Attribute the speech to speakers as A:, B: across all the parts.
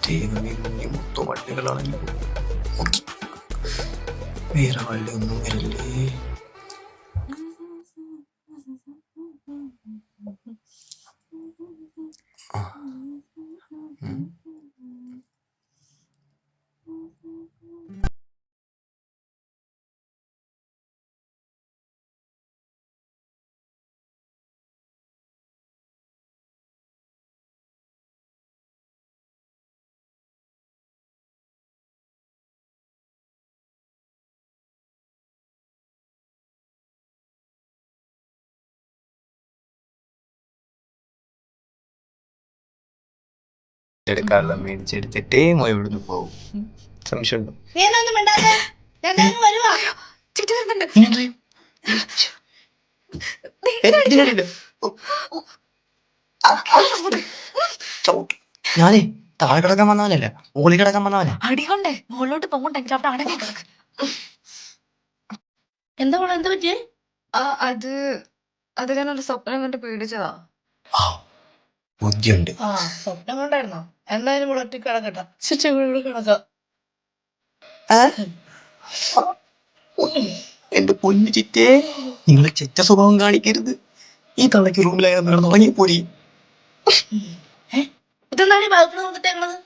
A: ദൈവമേ, കുഞ്ഞു മൊത്തം വള്ളികളാണല്ലോ. ഓക്കേ. വേറെ വള്ളിയൊന്നും വരില്ലേ? ആ. ഉം. കള്ളം മേടിച്ചെടുത്തിട്ടേ മോൻ ഇവിടുന്ന് പോകും. സംശയമുണ്ടോ? ഞാനേ താഴെ കിടക്കാൻ വന്നവനല്ല, മുകളിൽ കിടക്കാൻ വന്നവനാ.
B: അടികൊണ്ടേ മുകളിലോട്ട് പോകണ്ട, അവിടെ അടങ്ങി കിടക്ക്.
C: എന്താ എന്താ പറ്റിയേ?
B: അത് ഞാനൊരു സ്വപ്നം കണ്ട് പേടിച്ചതാ.
A: ബുദ്ധിയുണ്ട്.
C: സ്വപ്നം കൊണ്ടായിരുന്നോ? എന്തായാലും ഇവിടെ ഒറ്റ കിടക്കട്ടെ, ഇവിടെ കിടക്കാം.
A: എന്റെ പൊന്നു ചിറ്റേ, നിങ്ങൾ ചെറ്റ സ്വഭാവം കാണിക്കരുത്. ഈ തളയ്ക്ക് റൂമിലായ തുടങ്ങിപ്പോരി.
C: ഇതെന്താണ് ഈ ഭാഗത്ത് നോക്കിട്ടേക്കണത്?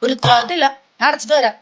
C: ഒരു ഉത്തരവാദിത്തമില്ല, ഞാൻ അടച്ചിട്ട് വരാം.